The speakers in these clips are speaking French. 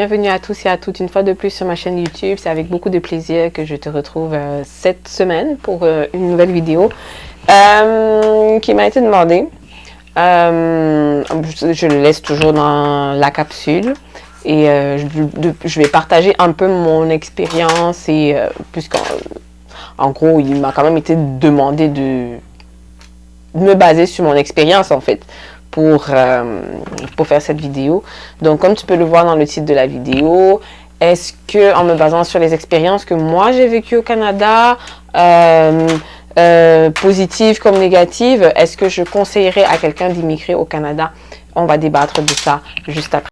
Bienvenue à tous et à toutes une fois de plus sur ma chaîne YouTube. C'est avec beaucoup de plaisir que je te retrouve cette semaine pour une nouvelle vidéo qui m'a été demandée. Je le laisse toujours dans la capsule et je vais partager un peu mon expérience et puisqu'en gros il m'a quand même été demandé de me baser sur mon expérience en fait pour faire cette vidéo. Donc comme tu peux le voir dans le titre de la vidéo, est-ce que en me basant sur les expériences que moi j'ai vécues au Canada, positives comme négatives, est-ce que je conseillerais à quelqu'un d'immigrer au Canada? On va débattre de ça juste après.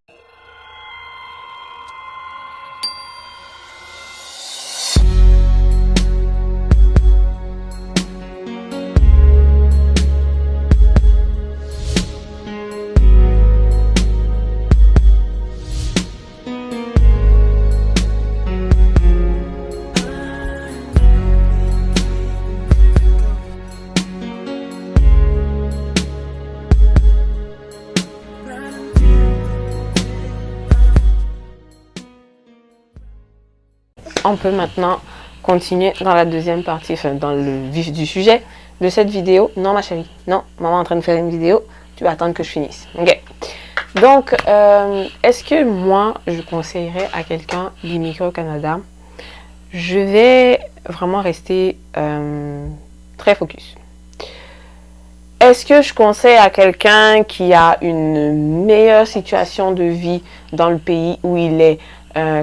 On peut maintenant continuer dans la deuxième partie, enfin dans le vif du sujet de cette vidéo. Non ma chérie, non, maman est en train de faire une vidéo, tu vas attendre que je finisse. Ok. Donc, est-ce que moi, je conseillerais à quelqu'un d'immigrer au Canada? Je vais vraiment rester très focus. Est-ce que je conseille à quelqu'un qui a une meilleure situation de vie dans le pays où il est,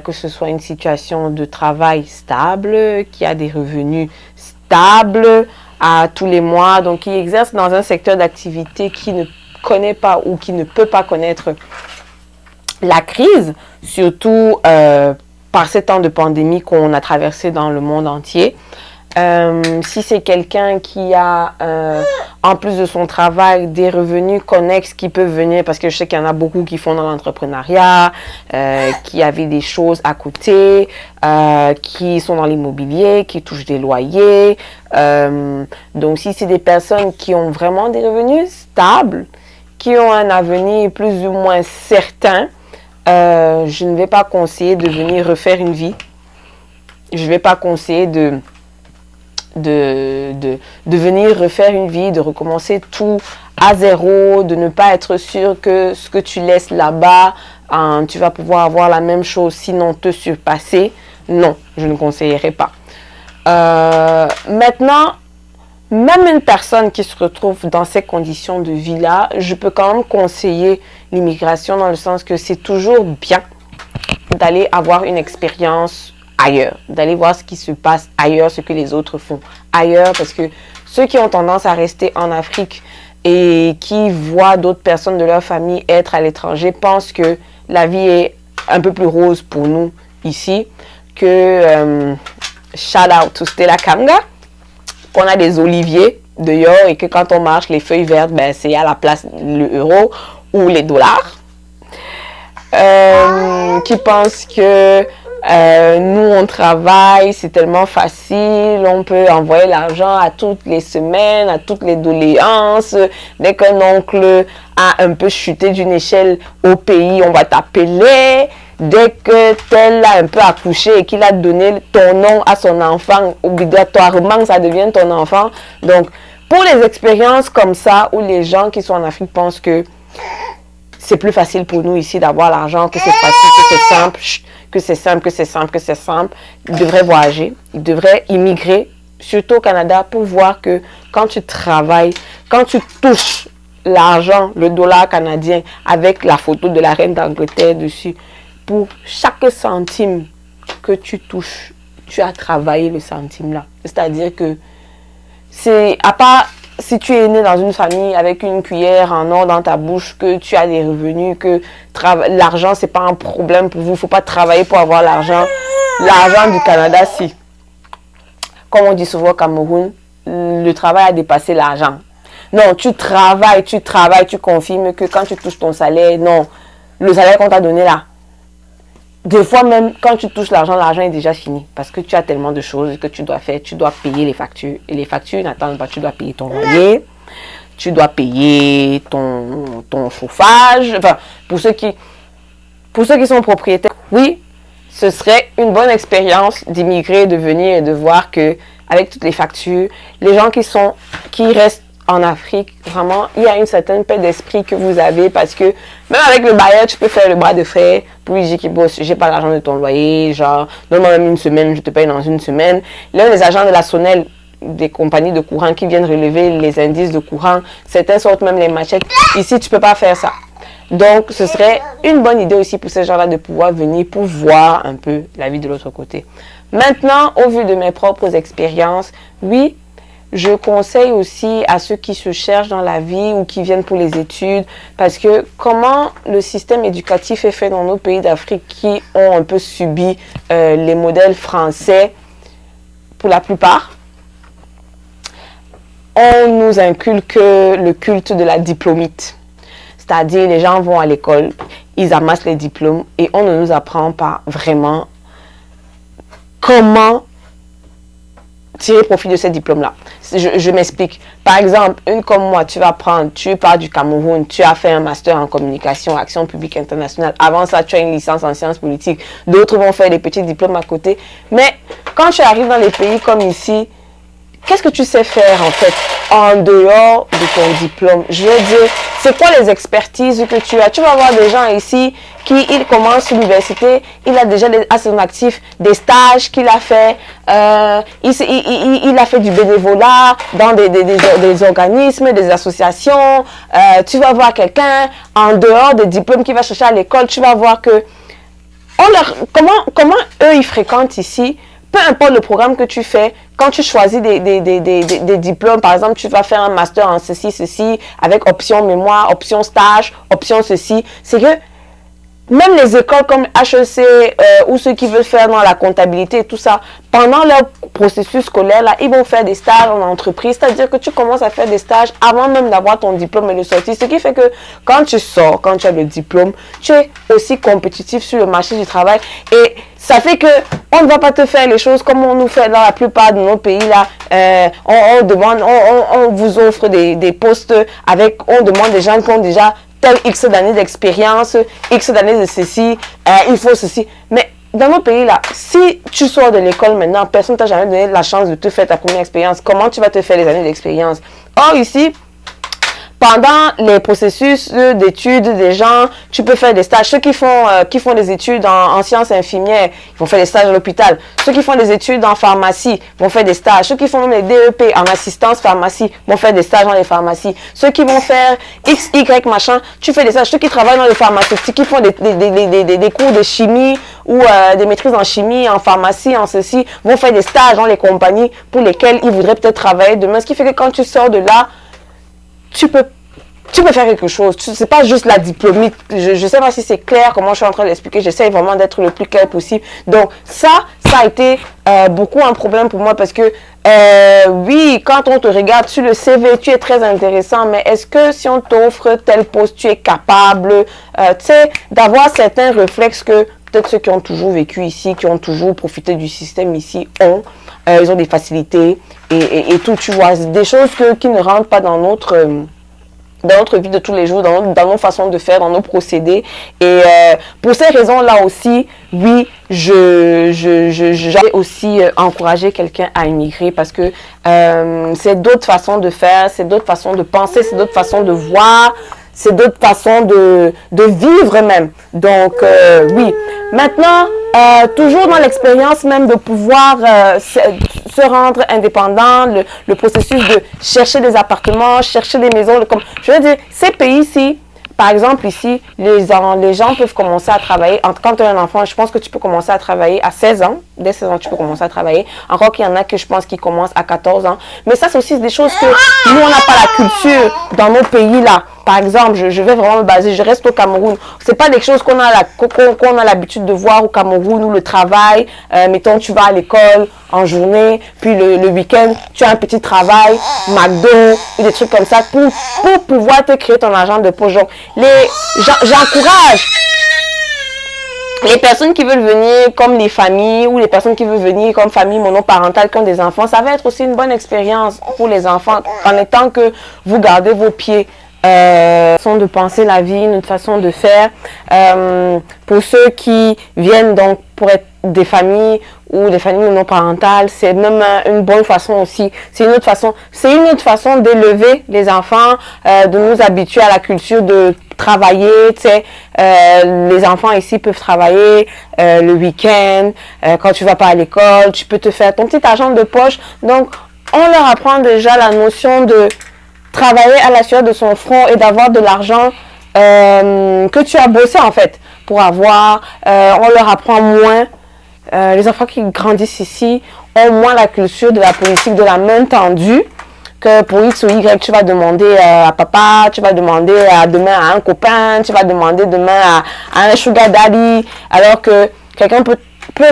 que ce soit une situation de travail stable, qui a des revenus stables à tous les mois, donc qui exerce dans un secteur d'activité qui ne connaît pas ou qui ne peut pas connaître la crise, surtout par ces temps de pandémie qu'on a traversé dans le monde entier. Si c'est quelqu'un qui a, en plus de son travail, des revenus connexes qui peuvent venir, parce que je sais qu'il y en a beaucoup qui font dans l'entrepreneuriat, qui avaient des choses à côté, qui sont dans l'immobilier, qui touchent des loyers. Donc, si c'est des personnes qui ont vraiment des revenus stables, qui ont un avenir plus ou moins certain, je ne vais pas conseiller de venir refaire une vie. Je ne vais pas conseiller de venir refaire une vie, de recommencer tout à zéro, de ne pas être sûr que ce que tu laisses là-bas, tu vas pouvoir avoir la même chose, sinon te surpasser. Non, je ne conseillerais pas. Maintenant, même une personne qui se retrouve dans ces conditions de vie-là, je peux quand même conseiller l'immigration dans le sens que c'est toujours bien d'aller avoir une expérience ailleurs, d'aller voir ce qui se passe ailleurs, ce que les autres font ailleurs, parce que ceux qui ont tendance à rester en Afrique et qui voient d'autres personnes de leur famille être à l'étranger pensent que la vie est un peu plus rose pour nous ici, que shout out to Stella Kamga, qu'on a des oliviers dehors et que quand on marche, les feuilles vertes, ben, c'est à la place le euro ou les dollars, qui pensent que nous on travaille, c'est tellement facile, on peut envoyer l'argent à toutes les semaines, à toutes les doléances. Dès qu'un oncle a un peu chuté d'une échelle au pays, on va t'appeler. Dès que tel a un peu accouché et qu'il a donné ton nom à son enfant, obligatoirement ça devient ton enfant. Donc pour les expériences comme ça, où les gens qui sont en Afrique pensent que c'est plus facile pour nous ici d'avoir l'argent, que c'est facile, que c'est simple, que c'est simple, que c'est simple, que c'est simple. Ils devraient voyager, ils devraient immigrer, surtout au Canada, pour voir que quand tu travailles, quand tu touches l'argent, le dollar canadien, avec la photo de la reine d'Angleterre dessus, pour chaque centime que tu touches, tu as travaillé le centime là. C'est-à-dire que c'est, à part si tu es né dans une famille avec une cuillère en or dans ta bouche, que tu as des revenus, que l'argent, c'est pas un problème pour vous. Il ne faut pas travailler pour avoir l'argent. L'argent du Canada, si. Comme on dit souvent au Cameroun, le travail a dépassé l'argent. Non, tu travailles, tu confirmes que quand tu touches ton salaire, non, le salaire qu'on t'a donné là, des fois même, quand tu touches l'argent, l'argent est déjà fini. Parce que tu as tellement de choses que tu dois faire. Tu dois payer les factures. Et les factures n'attendent pas. Tu dois payer ton loyer. Tu dois payer ton chauffage. Enfin, pour ceux qui... pour ceux qui sont propriétaires, oui, ce serait une bonne expérience d'immigrer, de venir et de voir que avec toutes les factures, les gens qui restent en Afrique, vraiment, il y a une certaine paix d'esprit que vous avez parce que même avec le bailleur, tu peux faire le bras de fer pour lui dire que bon, j'ai pas l'argent de ton loyer, genre, donne-moi même une semaine, je te paye dans une semaine. Là, les agents de la SONEL, des compagnies de courant qui viennent relever les indices de courant, certains sortent même les machettes. Ici, tu peux pas faire ça. Donc, ce serait une bonne idée aussi pour ces gens-là de pouvoir venir pour voir un peu la vie de l'autre côté. Maintenant, au vu de mes propres expériences, oui, je conseille aussi à ceux qui se cherchent dans la vie ou qui viennent pour les études, parce que comment le système éducatif est fait dans nos pays d'Afrique qui ont un peu subi les modèles français pour la plupart, on nous inculque le culte de la diplômite. C'est-à-dire, les gens vont à l'école, ils amassent les diplômes et on ne nous apprend pas vraiment comment tirer profit de ces diplômes-là. Je m'explique. Par exemple, une comme moi, tu pars du Cameroun, tu as fait un master en communication, action publique internationale. Avant ça, tu as une licence en sciences politiques. D'autres vont faire des petits diplômes à côté. Mais quand tu arrives dans les pays comme ici, qu'est-ce que tu sais faire en fait en dehors de ton diplôme? Je veux dire, c'est quoi les expertises que tu as? Tu vas avoir des gens ici il commence l'université, il a déjà à son actif des stages qu'il a fait, il a fait du bénévolat dans des organismes, des associations. Tu vas voir quelqu'un en dehors des diplômes qu'il va chercher à l'école, tu vas voir que comment eux ils fréquentent ici. Peu importe le programme que tu fais, quand tu choisis des diplômes, par exemple, tu vas faire un master en ceci, avec option mémoire, option stage, option ceci, c'est que même les écoles comme HEC ou ceux qui veulent faire dans la comptabilité et tout ça, pendant leur processus scolaire, là, ils vont faire des stages en entreprise. C'est-à-dire que tu commences à faire des stages avant même d'avoir ton diplôme et le sortir. Ce qui fait que quand tu sors, quand tu as le diplôme, tu es aussi compétitif sur le marché du travail. Et ça fait que on ne va pas te faire les choses comme on nous fait dans la plupart de nos pays là. On vous offre des postes on demande des gens qui ont déjà tel X d'années d'expérience, X d'années de ceci, il faut ceci. Mais dans nos pays là, si tu sors de l'école maintenant, personne ne t'a jamais donné la chance de te faire ta première expérience. Comment tu vas te faire les années d'expérience? Or ici, pendant les processus d'études des gens, tu peux faire des stages. Ceux qui font des études en sciences infirmières, ils vont faire des stages à l'hôpital. Ceux qui font des études en pharmacie vont faire des stages. Ceux qui font même les DEP en assistance pharmacie vont faire des stages dans les pharmacies. Ceux qui vont faire X, Y, machin, tu fais des stages. Ceux qui travaillent dans les pharmaceutiques, qui font des cours de chimie ou des maîtrises en chimie, en pharmacie, en ceci, vont faire des stages dans les compagnies pour lesquelles ils voudraient peut-être travailler demain. Ce qui fait que quand tu sors de là, tu peux faire quelque chose. C'est pas juste la diplômite. Je sais pas si c'est clair comment je suis en train d'expliquer. J'essaie vraiment d'être le plus clair possible. Donc ça a été beaucoup un problème pour moi parce que oui, quand on te regarde sur le CV, tu es très intéressant, mais est-ce que si on t'offre tel poste, tu es capable tu sais, d'avoir certains réflexes que peut-être ceux qui ont toujours vécu ici, qui ont toujours profité du système ici ont. Ils ont des facilités et tout, tu vois, des choses qui ne rentrent pas dans notre vie de tous les jours, dans nos façons de faire, dans nos procédés. Et pour ces raisons-là aussi, oui, j'ai aussi encouragé quelqu'un à immigrer parce que c'est d'autres façons de faire, c'est d'autres façons de penser, c'est d'autres façons de voir, c'est d'autres façons de vivre même. Donc, oui. Maintenant, toujours dans l'expérience même de pouvoir se rendre indépendant, le processus de chercher des appartements, chercher des maisons. Je veux dire, ces pays-ci, par exemple ici, les gens peuvent commencer à travailler. Quand tu es un enfant, je pense que tu peux commencer à travailler à 16 ans. Dès 16 ans, tu peux commencer à travailler. Encore qu'il y en a que je pense qui commencent à 14 ans. Mais ça, c'est aussi des choses que nous, on n'a pas la culture dans nos pays là. Par exemple, je vais vraiment me baser, je reste au Cameroun. C'est pas des choses qu'on a l'habitude de voir au Cameroun où le travail, mettons, tu vas à l'école en journée, puis le week-end, tu as un petit travail, McDo, ou des trucs comme ça, pour pouvoir te créer ton argent de poche. Donc, j'encourage les personnes qui veulent venir comme les familles ou les personnes qui veulent venir comme famille monoparentale qui ont des enfants. Ça va être aussi une bonne expérience pour les enfants en étant que vous gardez vos pieds façon de penser la vie, notre façon de faire. Pour ceux qui viennent donc pour être des familles ou des familles monoparentales, c'est même une bonne façon aussi. C'est une autre façon d'élever les enfants, de nous habituer à la culture de travailler, tu sais, les enfants ici peuvent travailler le week-end, quand tu vas pas à l'école, tu peux te faire ton petit argent de poche. Donc, on leur apprend déjà la notion de travailler à la sueur de son front et d'avoir de l'argent que tu as bossé en fait pour avoir. On leur apprend moins. Les enfants qui grandissent ici ont moins la culture de la politique de la main tendue que pour X ou Y, tu vas demander à papa, tu vas demander demain à un copain, tu vas demander demain à un sugar daddy, alors que quelqu'un peut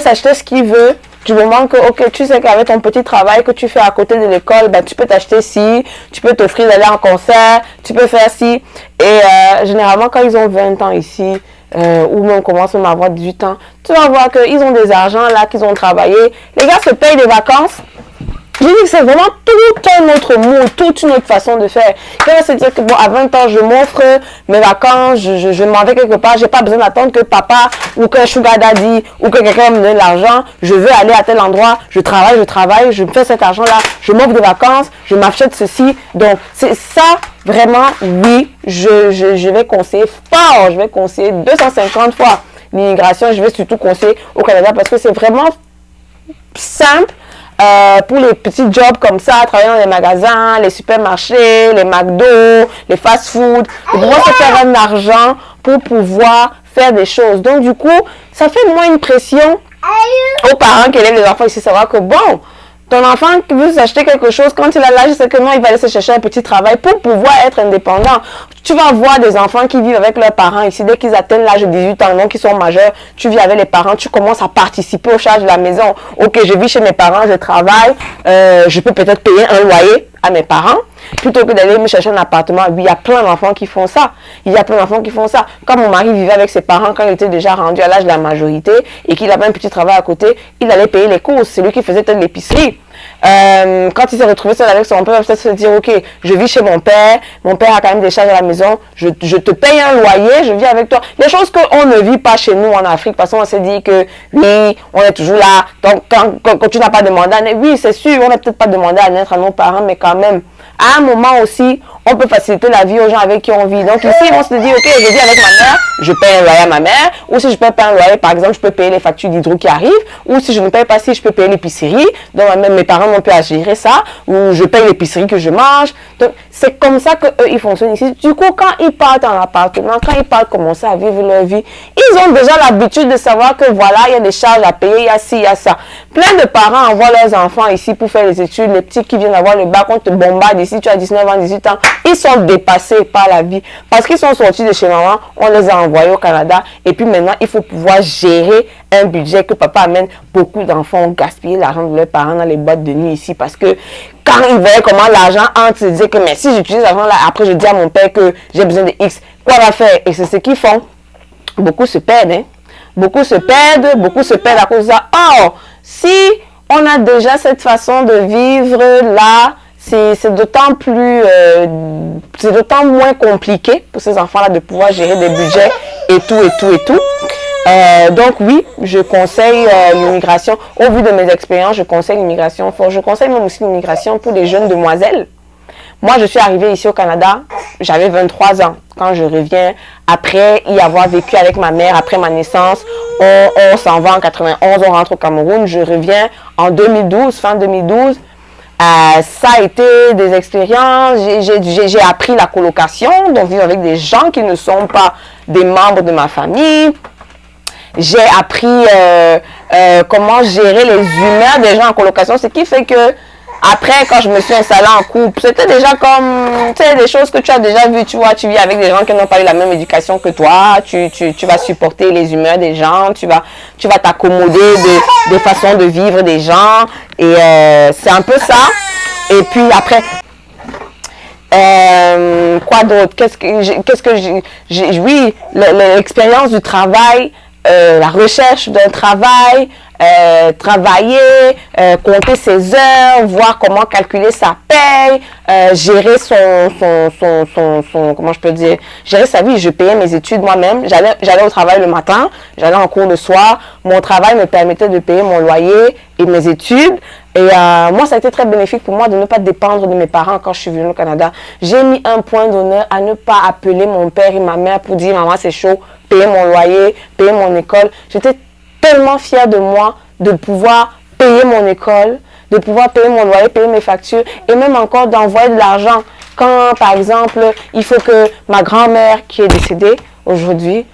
s'acheter ce qu'il veut. Du moment que, ok, tu sais qu'avec ton petit travail que tu fais à côté de l'école, ben, tu peux t'acheter ci, tu peux t'offrir d'aller en concert, tu peux faire ci. Et généralement, quand ils ont 20 ans ici, ou même commencent même à avoir 18 ans, tu vas voir qu'ils ont des argents là, qu'ils ont travaillé. Les gars se payent des vacances. Je dis que c'est vraiment tout un autre mot, toute une autre façon de faire. Quand on se dit que bon, à 20 ans, je m'offre mes vacances, je m'en vais quelque part, j'ai pas besoin d'attendre que papa ou que sugar daddy ou que quelqu'un me donne l'argent. Je veux aller à tel endroit, je travaille, je me fais cet argent-là, je m'offre des vacances, je m'achète ceci. Donc, c'est ça, vraiment, oui, je vais conseiller fort, je vais conseiller 250 fois l'immigration. Je vais surtout conseiller au Canada parce que c'est vraiment simple. Pour les petits jobs comme ça, travailler dans les magasins, les supermarchés, les McDo, les fast-food, ils vont se faire un argent pour pouvoir faire des choses. Donc du coup, ça fait moins une pression aux parents qui élèvent les enfants ici, savoir que bon, ton enfant qui veut s'acheter quelque chose, quand il a l'âge, c'est que non, il va aller se chercher un petit travail pour pouvoir être indépendant. Tu vas voir des enfants qui vivent avec leurs parents ici, dès qu'ils atteignent l'âge de 18 ans, donc ils sont majeurs, tu vis avec les parents, tu commences à participer aux charges de la maison. Ok, je vis chez mes parents, je travaille, je peux peut-être payer un loyer à mes parents, plutôt que d'aller me chercher un appartement. Oui, il y a plein d'enfants qui font ça. Quand mon mari vivait avec ses parents, quand il était déjà rendu à l'âge de la majorité et qu'il avait un petit travail à côté, il allait payer les courses. C'est lui qui faisait peut-être l'épicerie. Quand il s'est retrouvé seul avec son père, il va peut-être se dire, ok, je vis chez mon père a quand même des charges à la maison, je te paye un loyer, je vis avec toi. Les choses qu'on ne vit pas chez nous en Afrique, parce qu'on s'est dit que oui, on est toujours là, donc quand tu n'as pas demandé à naître, oui, c'est sûr, on n'a peut-être pas demandé à naître à nos parents, mais quand même, à un moment aussi, on peut faciliter la vie aux gens avec qui on vit. Donc ici, ils vont se dire, ok, je vis avec ma mère, je paye un loyer à ma mère, ou si je ne paye pas un loyer, par exemple, je peux payer les factures d'hydro qui arrivent, ou si je ne paye pas si je peux payer l'épicerie, donc même mes parents n'ont plus à gérer ça, ou je paye l'épicerie que je mange. Donc c'est comme ça qu'eux, ils fonctionnent ici. Du coup, quand ils partent en appartement, quand ils partent commencer à vivre leur vie, ils ont déjà l'habitude de savoir que voilà, il y a des charges à payer, il y a ci, il y a ça. Plein de parents envoient leurs enfants ici pour faire les études, les petits qui viennent avoir le bac, on te bombarde ici, tu as 19 ans, 18 ans, ils sont dépassés par la vie. Parce qu'ils sont sortis de chez maman, on les a envoyés au Canada. Et puis maintenant, il faut pouvoir gérer un budget que papa amène. Beaucoup d'enfants ont gaspillé l'argent de leurs parents dans les boîtes de nuit ici. Parce que quand ils voyaient comment l'argent entre, ils disaient que mais si j'utilise l'argent là, après je dis à mon père que j'ai besoin de X, quoi va faire? Et c'est ce qu'ils font. Beaucoup se perdent. Hein? Beaucoup se perdent à cause de ça. Or, si on a déjà cette façon de vivre là, c'est d'autant moins compliqué pour ces enfants-là de pouvoir gérer des budgets et tout. Donc oui, je conseille l'immigration. Au vu de mes expériences, je conseille l'immigration fort. Je conseille même aussi l'immigration pour les jeunes demoiselles. Moi, je suis arrivée ici au Canada, j'avais 23 ans. Quand je reviens, après y avoir vécu avec ma mère, après ma naissance, on s'en va en 91, on rentre au Cameroun. Je reviens en 2012, fin 2012. Ça a été des expériences, j'ai appris la colocation, donc vivre avec des gens qui ne sont pas des membres de ma famille. J'ai appris comment gérer les humeurs des gens en colocation, ce qui fait que après, quand je me suis installée en couple, c'était déjà comme, tu sais, des choses que tu as déjà vues, tu vois, tu vis avec des gens qui n'ont pas eu la même éducation que toi, tu vas supporter les humeurs des gens, tu vas t'accommoder des façons de vivre des gens, et c'est un peu ça. Et puis après, quoi d'autre? Oui, l'expérience du travail, la recherche d'un travail, travailler, compter ses heures, voir comment calculer sa paye, gérer comment je peux dire, gérer sa vie. Je payais mes études moi-même. J'allais au travail le matin, j'allais en cours le soir. Mon travail me permettait de payer mon loyer et mes études. Et moi, ça a été très bénéfique pour moi de ne pas dépendre de mes parents quand je suis venue au Canada. J'ai mis un point d'honneur à ne pas appeler mon père et ma mère pour dire « Maman, c'est chaud, payer mon loyer, payer mon école. » J'étais tellement fière de moi de pouvoir payer mon école, de pouvoir payer mon loyer, payer mes factures et même encore d'envoyer de l'argent. Quand, par exemple, il faut que ma grand-mère qui est décédée aujourd'hui,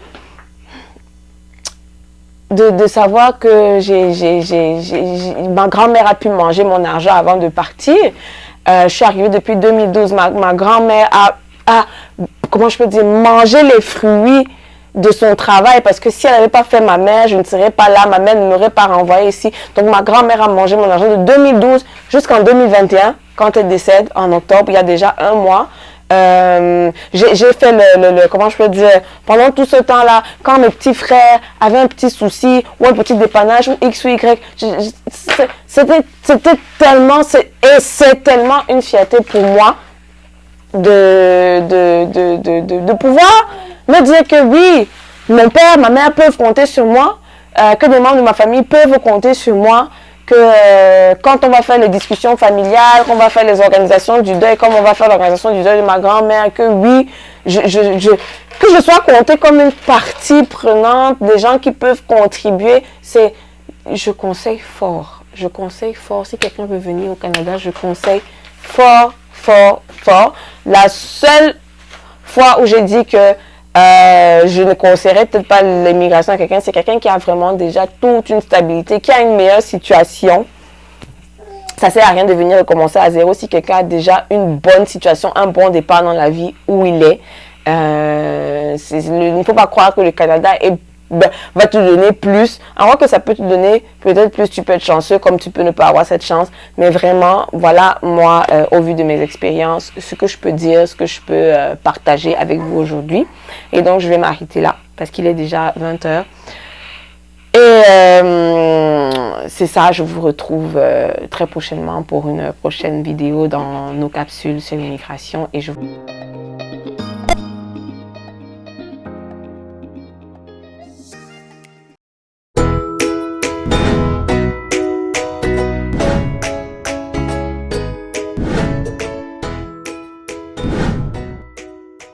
de savoir que ma grand-mère a pu manger mon argent avant de partir. Je suis arrivée depuis 2012. Ma grand-mère a, comment je peux dire, mangé les fruits de son travail parce que si elle n'avait pas fait ma mère, je ne serais pas là. Ma mère ne m'aurait pas renvoyé ici. Donc ma grand-mère a mangé mon argent de 2012 jusqu'en 2021 quand elle décède en octobre, il y a déjà un mois. J'ai fait comment je peux dire, pendant tout ce temps-là, quand mes petits frères avaient un petit souci ou un petit dépannage ou X ou Y, c'était tellement, c'est tellement une fierté pour moi de pouvoir me dire que oui, mon père, ma mère peuvent compter sur moi, que des membres de ma famille peuvent compter sur moi, que quand on va faire les discussions familiales, qu'on va faire les organisations du deuil, comme on va faire l'organisation du deuil de ma grand-mère, que oui, que je sois comptée comme une partie prenante, des gens qui peuvent contribuer, je conseille fort. Je conseille fort, si quelqu'un veut venir au Canada, je conseille fort, fort, fort. La seule fois où j'ai dit que je ne conseillerais peut-être pas l'immigration à quelqu'un, c'est quelqu'un qui a vraiment déjà toute une stabilité, qui a une meilleure situation. Ça sert à rien de venir recommencer à zéro si quelqu'un a déjà une bonne situation, un bon départ dans la vie où il est. Il ne faut pas croire que le Canada va te donner plus. Alors que ça peut te donner peut-être plus, tu peux être chanceux comme tu peux ne pas avoir cette chance. Mais vraiment, voilà moi, au vu de mes expériences, ce que je peux dire, ce que je peux partager avec vous aujourd'hui. Et donc, je vais m'arrêter là parce qu'il est déjà 20 h. Et c'est ça, je vous retrouve très prochainement pour une prochaine vidéo dans nos capsules sur l'immigration. Et je vous...